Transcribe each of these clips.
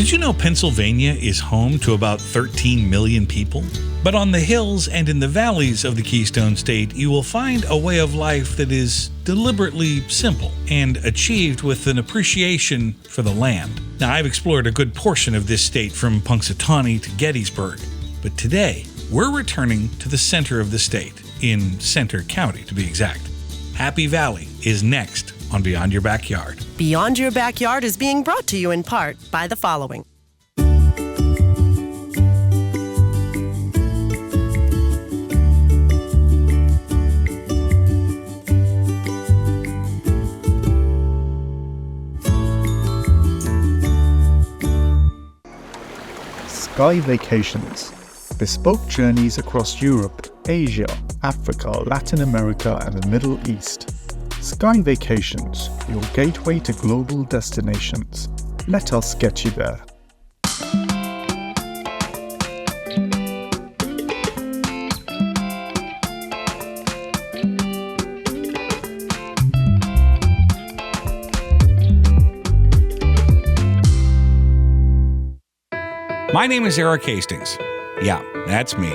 Did you know Pennsylvania is home to about 13 million people? But on the hills and in the valleys of the Keystone State, you will find a way of life that is deliberately simple and achieved with an appreciation for the land. Now, I've explored a good portion of this state from Punxsutawney to Gettysburg, but today we're returning to the center of the state, in Center County to be exact. Happy Valley is next on Beyond Your Backyard. Beyond Your Backyard is being brought to you in part by the following. Sky Vacations. Bespoke journeys across Europe, Asia, Africa, Latin America and the Middle East. Sky Vacations, your gateway to global destinations. Let us get you there. My name is Erik Hastings. Yeah, that's me.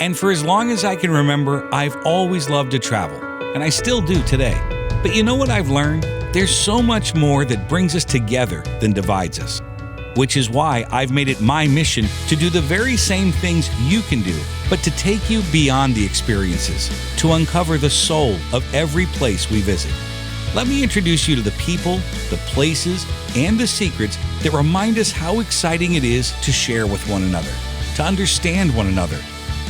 And for as long as I can remember, I've always loved to travel, and I still do today. But you know what I've learned? There's so much more that brings us together than divides us. Which is why I've made it my mission to do the very same things you can do, but to take you beyond the experiences, to uncover the soul of every place we visit. Let me introduce you to the people, the places, and the secrets that remind us how exciting it is to share with one another, to understand one another,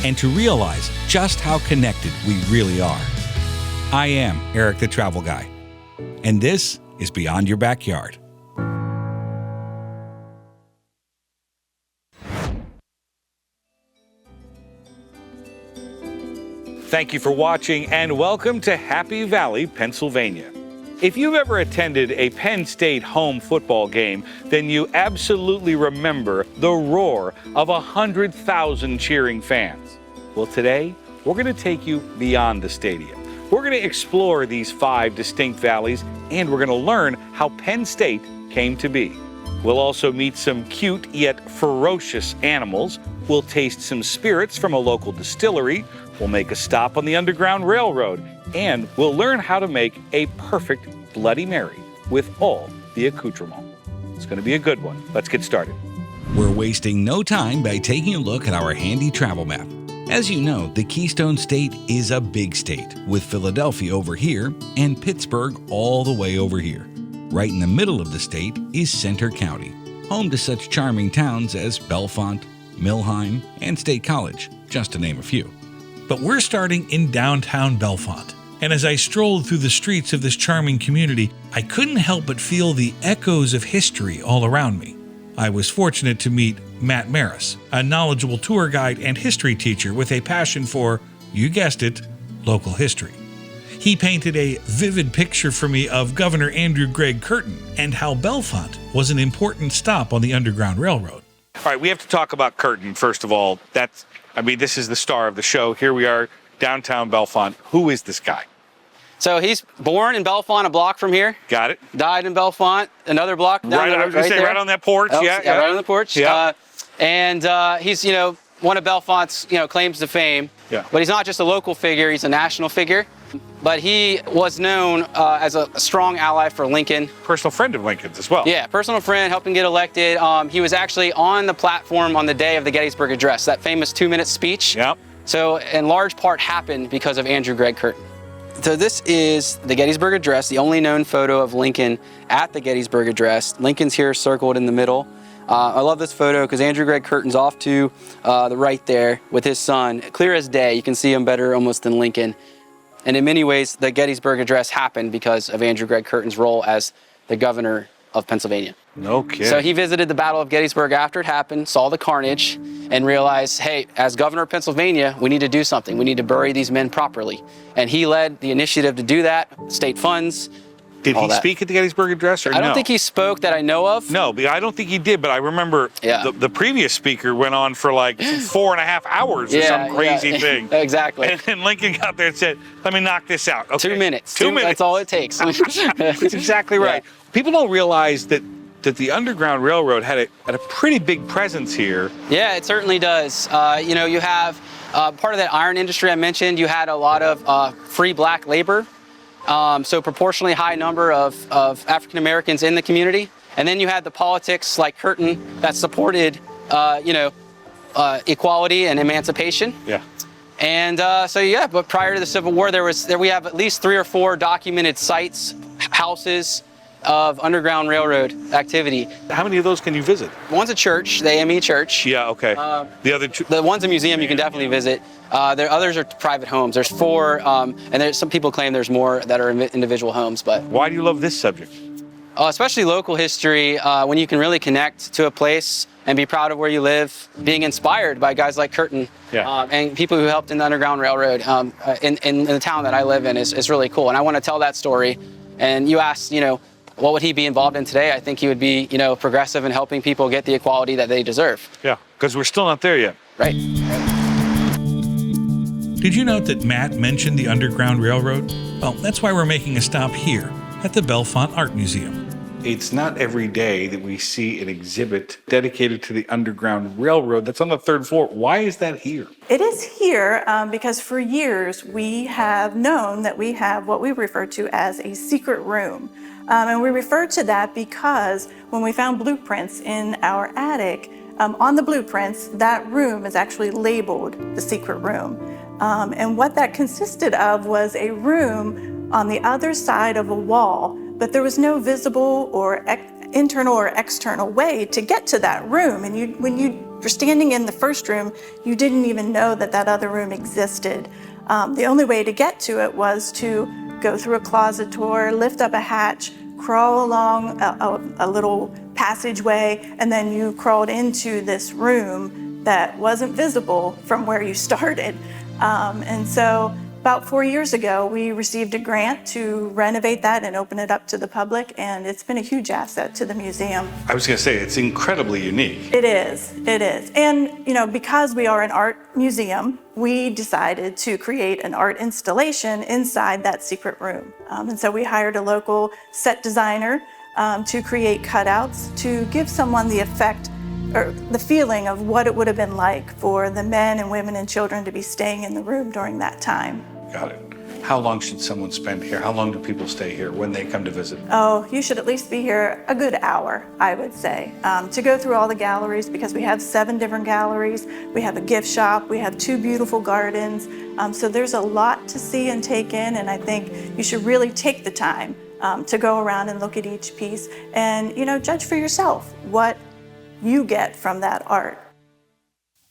and to realize just how connected we really are. I am Erik the Travel Guy, and this is Beyond Your Backyard. Thank you for watching, and welcome to Happy Valley, Pennsylvania. If you've ever attended a Penn State home football game, then you absolutely remember the roar of 100,000 cheering fans. Well, today, we're going to take you beyond the stadium. We're going to explore these 5 distinct valleys, and we're going to learn how Penn State came to be. We'll also meet some cute yet ferocious animals. We'll taste some spirits from a local distillery. We'll make a stop on the Underground Railroad, and we'll learn how to make a perfect Bloody Mary with all the accoutrements. It's going to be a good one. Let's get started. We're wasting no time by taking a look at our handy travel map. As you know, the Keystone State is a big state, with Philadelphia over here and Pittsburgh all the way over here. Right in the middle of the state is Center County, home to such charming towns as Bellefonte, Milheim, and State College, just to name a few. But we're starting in downtown Bellefonte, and as I strolled through the streets of this charming community, I couldn't help but feel the echoes of history all around me. I was fortunate to meet Matt Maris, a knowledgeable tour guide and history teacher with a passion for, you guessed it, local history. He painted a vivid picture for me of Governor Andrew Gregg Curtin and how Bellefonte was an important stop on the Underground Railroad. All right, we have to talk about Curtin, first of all. This is the star of the show. Here we are, downtown Bellefonte. Who is this guy? So he's born in Bellefonte, a block from here. Got it. Died in Bellefonte, another block down right, there. I was going to say, right on that porch. Oh, yeah, right on the porch. Yeah. He's, one of Bellefonte's, claims to fame. Yeah. But he's not just a local figure, he's a national figure. But he was known as a strong ally for Lincoln. Personal friend of Lincoln's as well. Yeah, personal friend, helped him get elected. He was actually on the platform on the day of the Gettysburg Address, that famous 2-minute speech. Yep. So in large part happened because of Andrew Gregg Curtin. So this is the Gettysburg Address, the only known photo of Lincoln at the Gettysburg Address. Lincoln's here circled in the middle. I love this photo because Andrew Gregg Curtin's off to the right there with his son. Clear as day, you can see him better almost than Lincoln. And in many ways, the Gettysburg Address happened because of Andrew Gregg Curtin's role as the governor of Pennsylvania. No kidding. So he visited the Battle of Gettysburg after it happened, saw the carnage, and realized, hey, as governor of Pennsylvania, we need to do something. We need to bury these men properly. And he led the initiative to do that, state funds. Did he speak at the Gettysburg Address or no? I don't think he spoke that I know of. No, I don't think he did, but I remember the previous speaker went on for like 4.5 hours or some crazy thing. Exactly. And then Lincoln got there and said, let me knock this out. Okay. 2 minutes. 2 minutes. That's all it takes. That's exactly right. Yeah. People don't realize that that the Underground Railroad had a pretty big presence here. Yeah, it certainly does. You know, you have part of that iron industry I mentioned. You had a lot of free black labor, so proportionally high number of African Americans in the community. And then you had the politics like Curtin that supported, you know, equality and emancipation. Yeah. And so yeah, but prior to the Civil War, we have at least 3 or 4 documented sites, houses of Underground Railroad activity. How many of those can you visit? One's a church, the EMMY church. Yeah, okay. The one's a museum you can definitely visit. Others are private homes. There's 4, and some people claim there's more that are individual homes. But why do you love this subject? Especially local history, when you can really connect to a place and be proud of where you live, being inspired by guys like Curtin, and people who helped in the Underground Railroad in the town that I live in is really cool. And I want to tell that story. And you asked, you know, what would he be involved in today? I think he would be, you know, progressive in helping people get the equality that they deserve. Yeah, because we're still not there yet. Right. Did you note that Matt mentioned the Underground Railroad? Well, that's why we're making a stop here at the Bellefonte Art Museum. It's not every day that we see an exhibit dedicated to the Underground Railroad that's on the 3rd floor. Why is that here? It is here because for years we have known that we have what we refer to as a secret room. And we refer to that because when we found blueprints in our attic, on the blueprints, that room is actually labeled the secret room. And what that consisted of was a room on the other side of a wall, but there was no visible or internal or external way to get to that room. And when you were standing in the first room, you didn't even know that that other room existed. The only way to get to it was to go through a closet door, lift up a hatch, crawl along a little passageway, and then you crawled into this room that wasn't visible from where you started. And so about 4 years ago, we received a grant to renovate that and open it up to the public, and it's been a huge asset to the museum. I was going to say, it's incredibly unique. It is. And, you know, because we are an art museum, we decided to create an art installation inside that secret room. And so we hired a local set designer to create cutouts to give someone the effect or the feeling of what it would have been like for the men and women and children to be staying in the room during that time. Got it. How long should someone spend here? How long do people stay here when they come to visit? Oh, you should at least be here a good hour, I would say, to go through all the galleries, because we have 7 different galleries. We have a gift shop. We have 2 beautiful gardens. So there's a lot to see and take in, and I think you should really take the time to go around and look at each piece and, you know, judge for yourself what you get from that art.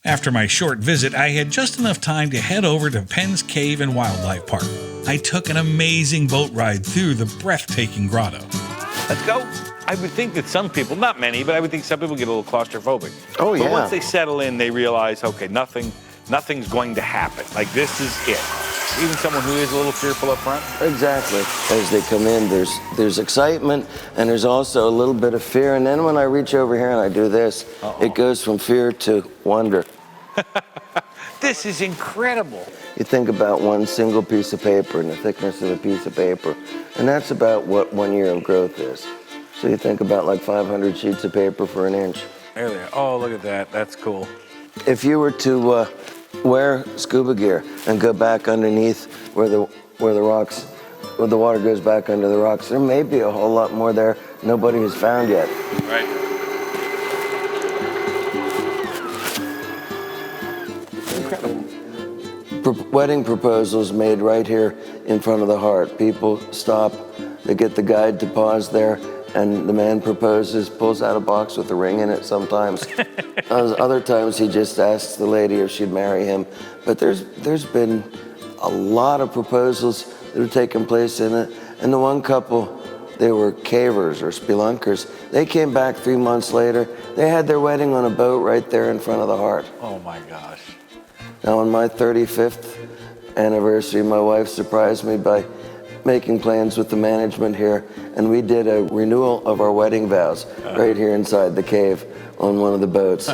After my short visit, I had just enough time to head over to Penn's Cave and Wildlife Park. I took an amazing boat ride through the breathtaking grotto. Let's go. I would think that some people, not many, but I would think some people get a little claustrophobic. Oh, yeah. But once they settle in, they realize, okay, nothing's going to happen. Like, this is it. Even someone who is a little fearful up front? Exactly. As they come in, there's excitement, and there's also a little bit of fear. And then when I reach over here and I do this, it goes from fear to wonder. This is incredible. You think about one single piece of paper and the thickness of a piece of paper, and that's about what 1 year of growth is. So you think about like 500 sheets of paper for an inch. There they are. Oh, look at that. That's cool. If you were to wear scuba gear and go back underneath where the rocks, where the water goes back under the rocks, there may be a whole lot more there nobody has found yet. Right. Incredible. Wedding proposals made right here in front of the heart. People stop, they get the guide to pause there, and the man proposes, pulls out a box with a ring in it sometimes. Other times he just asks the lady if she'd marry him. But there's been a lot of proposals that have taken place in it. And the one couple, they were cavers or spelunkers. They came back 3 months later. They had their wedding on a boat right there in front of the heart. Oh my gosh. Now on my 35th anniversary, my wife surprised me by making plans with the management here, and we did a renewal of our wedding vows right here inside the cave on one of the boats.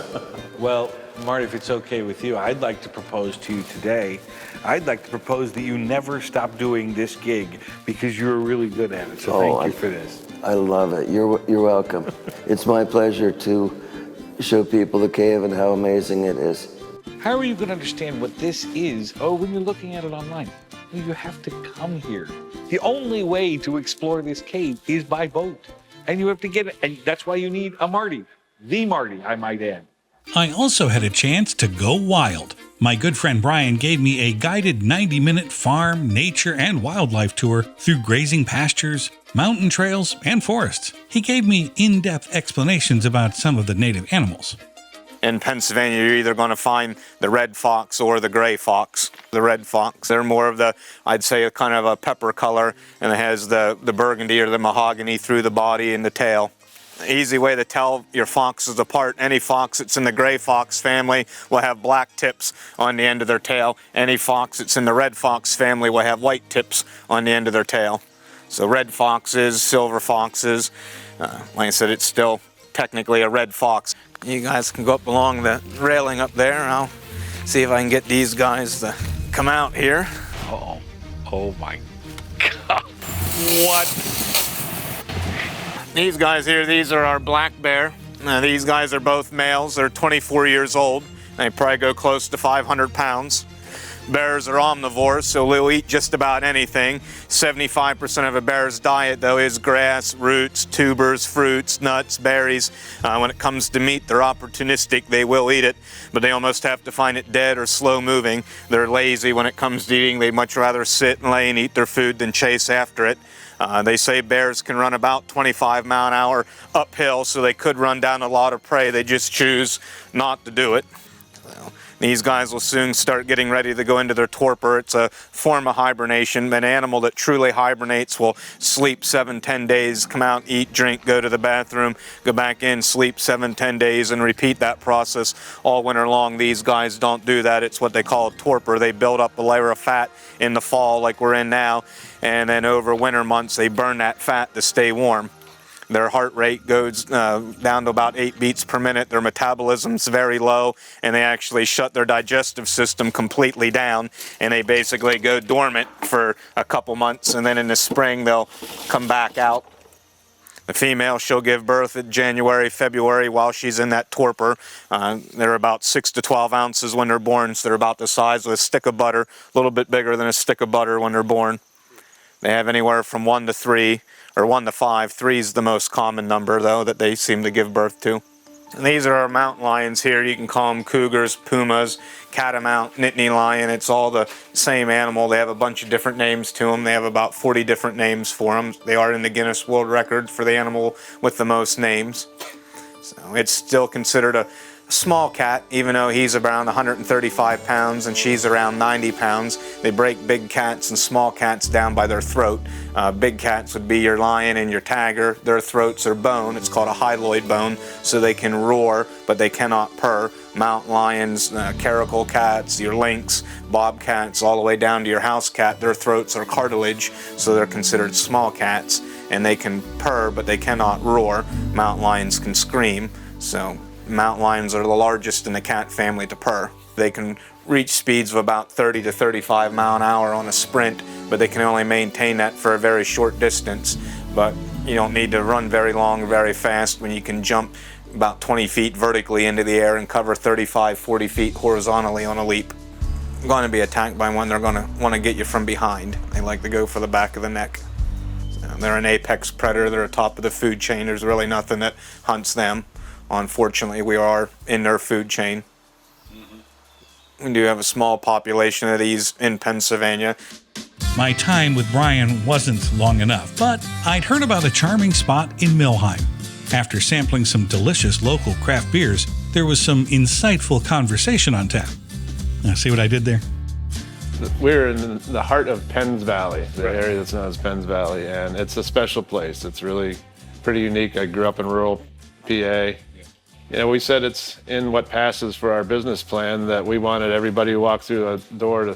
Well, Marty, if it's okay with you, I'd like to propose to you today. I'd like to propose that you never stop doing this gig because you're really good at it. So thank you for this. I love it. You're welcome. It's my pleasure to show people the cave and how amazing it is. How are you going to understand what this is? Oh, when you're looking at it online. You have to come here. The only way to explore this cave is by boat. And you have to get it. And that's why you need a Marty. The Marty, I might add. I also had a chance to go wild. My good friend Brian gave me a guided 90-minute farm, nature, and wildlife tour through grazing pastures, mountain trails, and forests. He gave me in-depth explanations about some of the native animals. In Pennsylvania, you're either going to find the red fox or the gray fox. The red fox, they're more of the, I'd say, kind of a pepper color, and it has the burgundy or the mahogany through the body and the tail. Easy way to tell your foxes apart. Any fox that's in the gray fox family will have black tips on the end of their tail. Any fox that's in the red fox family will have white tips on the end of their tail. So red foxes, silver foxes, like I said, it's still technically a red fox. You guys can go up along the railing up there. I'll see if I can get these guys to come out here. Oh my God. What? These guys here, these are our black bear. These guys are both males. They're 24 years old. They probably go close to 500 pounds. Bears are omnivores, so they'll eat just about anything. 75% of a bear's diet, though, is grass, roots, tubers, fruits, nuts, berries. When it comes to meat, they're opportunistic. They will eat it, but they almost have to find it dead or slow moving. They're lazy when it comes to eating. They'd much rather sit and lay and eat their food than chase after it. They say bears can run about 25 miles an hour uphill, so they could run down a lot of prey. They just choose not to do it. These guys will soon start getting ready to go into their torpor. It's a form of hibernation. An animal that truly hibernates will sleep 7-10 days, come out, eat, drink, go to the bathroom, go back in, sleep 7-10 days, and repeat that process all winter long. These guys don't do that. It's what they call a torpor. They build up a layer of fat in the fall like we're in now, and then over winter months they burn that fat to stay warm. Their heart rate goes down to about 8 beats per minute. Their metabolism's very low, and they actually shut their digestive system completely down, and they basically go dormant for a couple months, and then in the spring they'll come back out. The female, she'll give birth in January, February while she's in that torpor. They're about 6 to 12 ounces when they're born, so they're about the size of a stick of butter, a little bit bigger than a stick of butter when they're born. They have anywhere from 1 to 3. Or 1 to 5. 3 is the most common number, though, that they seem to give birth to. And these are our mountain lions here. You can call them cougars, pumas, catamount, Nittany lion. It's all the same animal. They have a bunch of different names to them. They have about 40 different names for them. They are in the Guinness World Record for the animal with the most names. So it's still considered a small cat, even though he's around 135 pounds and she's around 90 pounds. They break big cats and small cats down by their throat. Big cats would be your lion and your tiger. Their throats are bone. It's called a hyaloid bone, so they can roar, but they cannot purr. Mountain lions, caracal cats, your lynx, bobcats, all the way down to your house cat, their throats are cartilage, so they're considered small cats, and they can purr, but they cannot roar. Mountain lions can scream, so mountain lions are the largest in the cat family to purr. They can reach speeds of about 30 to 35 miles an hour on a sprint, but they can only maintain that for a very short distance. But you don't need to run very long, very fast when you can jump about 20 feet vertically into the air and cover 35, 40 feet horizontally on a leap. You're going to be attacked by one, they're going to want to get you from behind. They like to go for the back of the neck. So they're an apex predator, they're at the top of the food chain. There's really nothing that hunts them. Unfortunately, we are in their food chain. We do have a small population of these in Pennsylvania. My time with Brian wasn't long enough, but I'd heard about a charming spot in Milheim. After sampling some delicious local craft beers, there was some insightful conversation on tap. Now, see what I did there? We're in the heart of Penn's Valley, the area that's known as Penn's Valley, and it's a special place. It's really pretty unique. I grew up in rural PA. You know, we said it's in what passes for our business plan that we wanted everybody who walked through a door to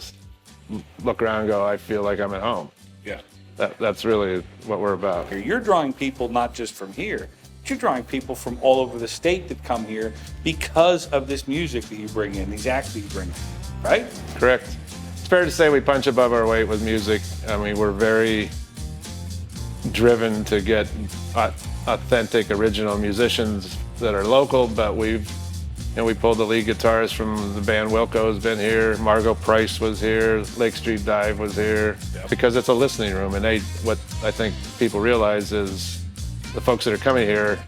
look around and go, I feel like I'm at home. Yeah. That's really what we're about. You're drawing people not just from here, but you're drawing people from all over the state that come here because of this music that you bring in, these acts that you bring in, right? Correct. It's fair to say we punch above our weight with music. I mean, we're very driven to get authentic, original musicians that are local, but we pulled the lead guitarist from the band Wilco's been here. Margot Price was here. Lake Street Dive was here. Because it's a listening room, and what I think people realize is the folks that are coming here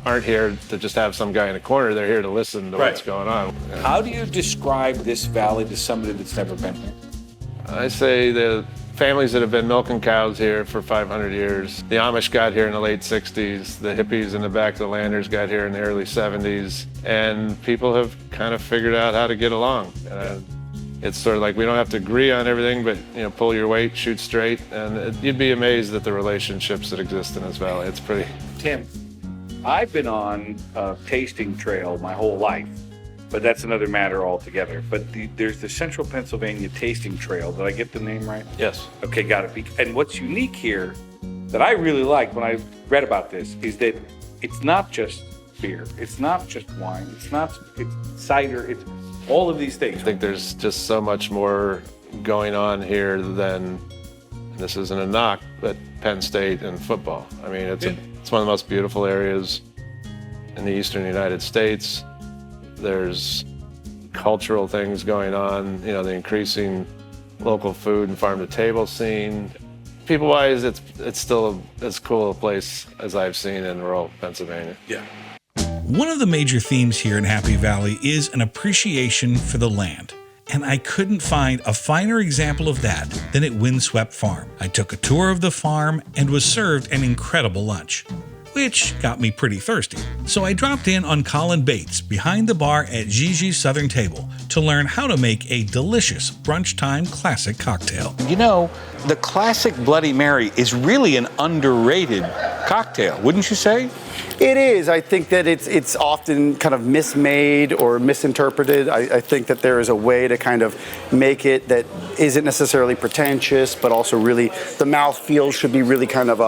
aren't here to just have some guy in a corner. They're here to listen to what's going on. How do you describe this valley to somebody that's never been here? I say the families that have been milking cows here for 500 years. The Amish got here in the late 60s. The hippies in the back of the landers got here in the early 70s. And people have kind of figured out how to get along. It's sort of like we don't have to agree on everything, but pull your weight, shoot straight, and you'd be amazed at the relationships that exist in this valley. It's pretty. Tim, I've been on a tasting trail my whole life, but that's another matter altogether. But there's the Central Pennsylvania Tasting Trail. Did I get the name right? Yes. Okay, got it. And what's unique here that I really like when I read about this is that it's not just beer, it's not just wine, it's cider, it's all of these things. I think there's just so much more going on here than, this isn't a knock, but Penn State and football. I mean, it's one of the most beautiful areas in the eastern United States. There's cultural things going on, the increasing local food and farm-to-table scene. People-wise, it's still as cool a place as I've seen in rural Pennsylvania. Yeah. One of the major themes here in Happy Valley is an appreciation for the land. And I couldn't find a finer example of that than at Windswept Farm. I took a tour of the farm and was served an incredible lunch, which got me pretty thirsty. So I dropped in on Colin Bates behind the bar at Gigi's Southern Table to learn how to make a delicious brunch time classic cocktail. The classic Bloody Mary is really an underrated cocktail, wouldn't you say? It is. I think that it's often kind of mismade or misinterpreted. I think that there is a way to kind of make it that isn't necessarily pretentious, but also really the mouthfeel should be really kind of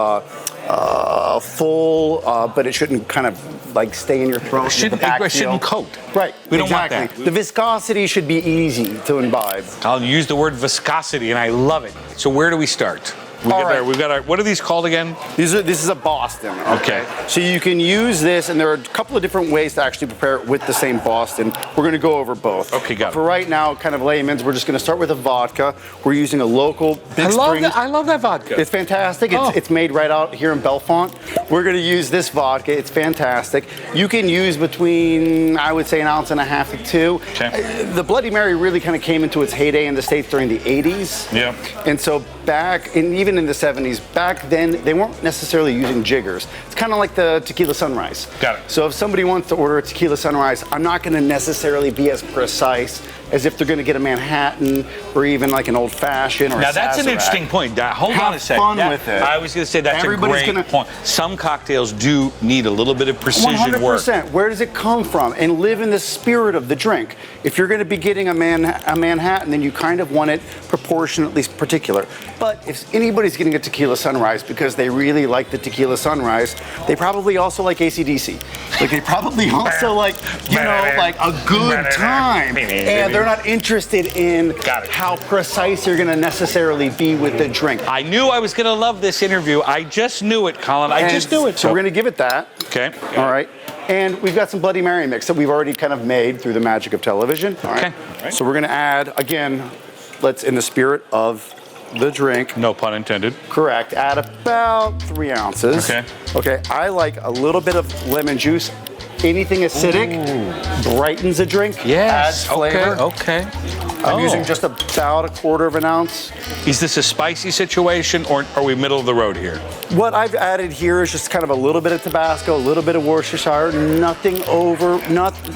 full, but it shouldn't kind of like stay in your throat. It shouldn't coat. Right. We don't want that. The viscosity should be easy to imbibe. I'll use the word viscosity, and I love it. So where do we start? We've got our, what are these called again? This is a Boston. Okay. So you can use this, and there are a couple of different ways to actually prepare it with the same Boston. We're going to go over both. Okay, got it. For right now, kind of layman's, we're just going to start with a vodka. We're using a local Big Spring. I love that vodka. It's fantastic. It's made right out here in Bellefonte. We're going to use this vodka. It's fantastic. You can use between, I would say, 1.5 ounces to 2. Okay. The Bloody Mary really kind of came into its heyday in the States during the 80s. Yeah. And so back, and even in the 70s, back then, they weren't necessarily using jiggers. It's kind of like the Tequila Sunrise. Got it. So if somebody wants to order a Tequila Sunrise, I'm not going to necessarily be as precise as if they're going to get a Manhattan or even like an Old Fashioned or now a that's an Sazerac. interesting point. Hold on a second. Have fun with it. I was going to say that's Everybody's a great point. Some cocktails do need a little bit of precision work. 100%. Where does it come from? And live in the spirit of the drink. If you're going to be getting a Manhattan, then you kind of want it proportionately particular. But if anybody's getting a Tequila Sunrise because they really like the Tequila Sunrise, they probably also like AC/DC. Like they probably also like, like a good time. And they're not interested in how precise you're going to necessarily be with the drink. I knew I was going to love this interview. I just knew it, Colin. I just knew it. So we're going to give it that. Okay. All right. And we've got some Bloody Mary mix that we've already kind of made through the magic of television. All right. Okay. So we're going to add, again, let's, in the spirit of the drink. No pun intended. Correct. Add about 3 ounces. Okay. Okay. I like a little bit of lemon juice. Anything acidic brightens a drink. Yes. Adds flavor. Okay. I'm using just about 1/4 ounce. Is this a spicy situation, or are we middle of the road here? What I've added here is just kind of a little bit of Tabasco, a little bit of Worcestershire, nothing over,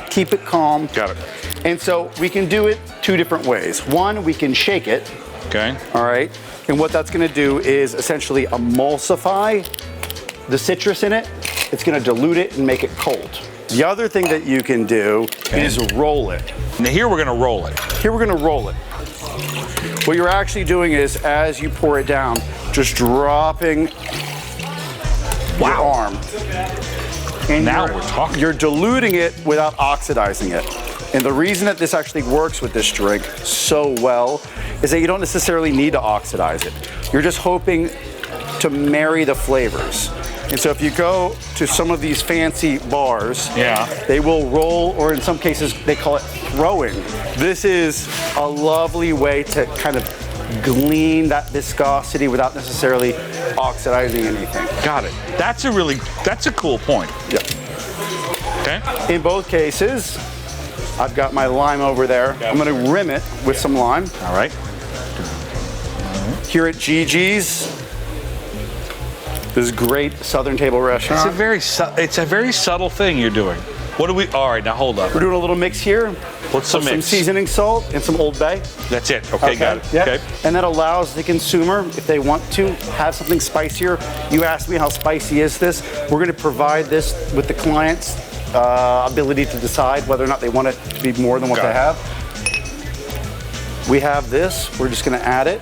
keep it calm. Got it. And so we can do it 2 different ways. One, we can shake it. Okay. All right. And what that's going to do is essentially emulsify the citrus in it. It's going to dilute it and make it cold. The other thing that you can do is roll it. Now here we're going to roll it. Here we're going to roll it. What you're actually doing is, as you pour it down, just dropping your arm. And now we're talking. You're diluting it without oxidizing it. And the reason that this actually works with this drink so well is that you don't necessarily need to oxidize it. You're just hoping to marry the flavors. And so if you go to some of these fancy bars, they will roll, or in some cases they call it throwing. This is a lovely way to kind of glean that viscosity without necessarily oxidizing anything. Got it. That's a cool point. Yeah. Okay. In both cases, I've got my lime over there. I'm going to rim it with some lime. All right. Here at Gigi's, this great Southern Table restaurant. It's a very subtle thing you're doing. All right, now hold up. We're doing a little mix here. What's the mix? Some seasoning salt and some Old Bay. That's it. Okay, got it. Yep. Okay. And that allows the consumer, if they want to, have something spicier. You asked me how spicy is this. We're going to provide this with the client's ability to decide whether or not they want it to be more than what they have. We have this. We're just going to add it.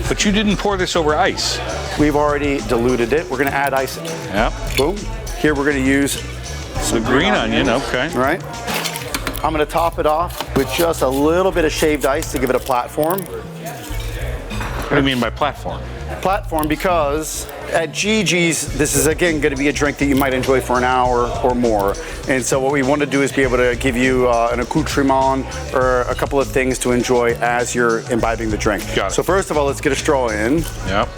But you didn't pour this over ice. We've already diluted it. We're going to add ice. Yeah. Boom. Here we're going to use the green onion. Okay. Right. I'm going to top it off with just a little bit of shaved ice to give it a platform. What do you mean by platform? Platform because at Gigi's, this is again going to be a drink that you might enjoy for an hour or more. And so what we want to do is be able to give you an accoutrement or a couple of things to enjoy as you're imbibing the drink. Got it. So first of all, let's get a straw in. Yep.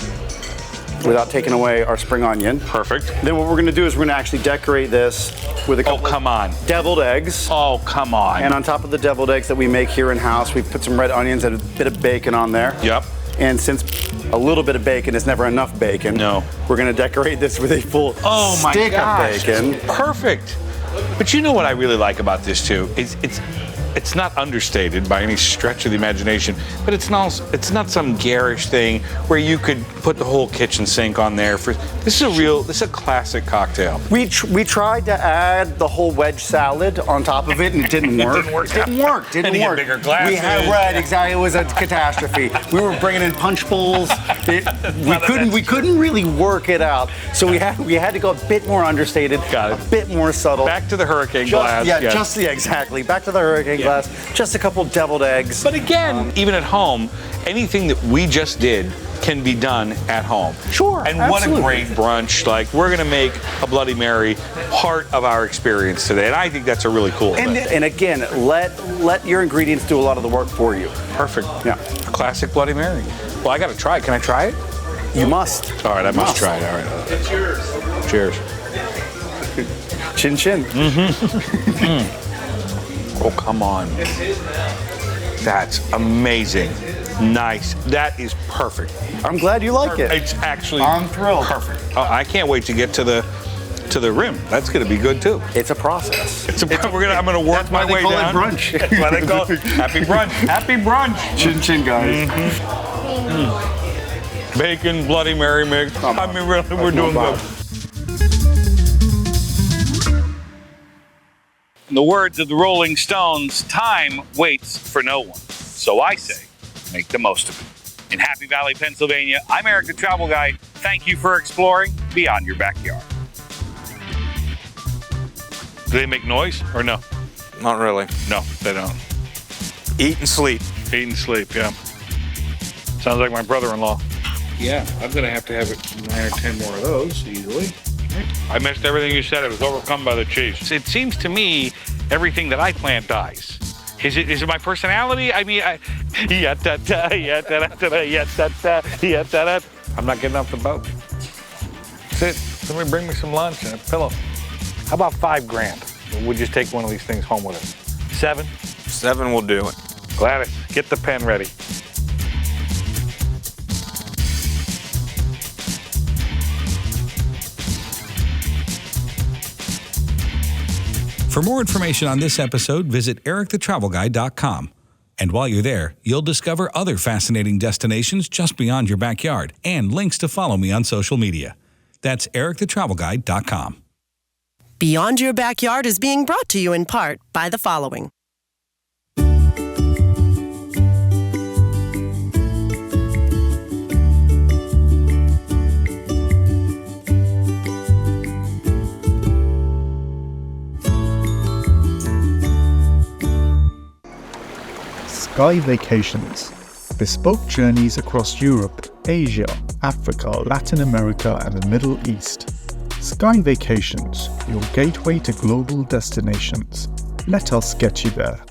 Without taking away our spring onion. Perfect. Then what we're going to do is we're going to actually decorate this with a couple of deviled eggs. Oh, come on. And on top of the deviled eggs that we make here in house, we put some red onions and a bit of bacon on there. Yep. And since a little bit of bacon is never enough bacon, we're going to decorate this with a full stick of bacon. Perfect. But you know what I really like about this too? It's not understated by any stretch of the imagination, but it's not some garish thing where you could put the whole kitchen sink on there. This is a classic cocktail. We tried to add the whole wedge salad on top of it, and it didn't work. Didn't work. Bigger glasses. We had right, exactly. It was a catastrophe. We were bringing in punch bowls. We couldn't really work it out. So we had to go a bit more understated. Got it. A bit more subtle. Back to the hurricane glass. Exactly. Back to the hurricane glass. Just a couple deviled eggs. But again, even at home, anything that we just did can be done at home. Sure. And absolutely. What a great brunch. Like, we're going to make a Bloody Mary part of our experience today. And I think that's a really cool thing. And again, let your ingredients do a lot of the work for you. Perfect. Yeah. Classic Bloody Mary. Well, I got to try it. Can I try it? You must. All right, I must try it. All right. It's yours. Cheers. Chin chin. Oh, come on. That's amazing. Nice. That is perfect. I'm glad you like it. It's actually I'm thrilled. Perfect. Oh, I can't wait to get to the rim. That's going to be good too. It's a process. I'm going to work my way down. Brunch. That's why they call it happy brunch. Happy brunch. Chin chin, guys. Bacon, Bloody Mary mix. I mean, really, we're doing good. In the words of the Rolling Stones, time waits for no one. So I say, make the most of it. In Happy Valley, Pennsylvania, I'm Erik the Travel Guy. Thank you for exploring beyond your backyard. Do they make noise or no? Not really. No, they don't. Eat and sleep. Eat and sleep, yeah. Sounds like my brother-in-law. Yeah, I'm going to have 9 or 10 more of those easily. I missed everything you said. It was overcome by the cheese. It seems to me everything that I plant dies. Is it my personality? I mean, I'm not getting off the boat. That's it. Somebody bring me some lunch and a pillow. How about $5,000? We'll just take one of these things home with us. 7? 7 will do it. Gladys, get the pen ready. For more information on this episode, visit erikthetravelguy.com. And while you're there, you'll discover other fascinating destinations just beyond your backyard and links to follow me on social media. That's erikthetravelguy.com. Beyond Your Backyard is being brought to you in part by the following. Sky Vacations. Bespoke journeys across Europe, Asia, Africa, Latin America, and the Middle East. Sky Vacations, your gateway to global destinations. Let us get you there.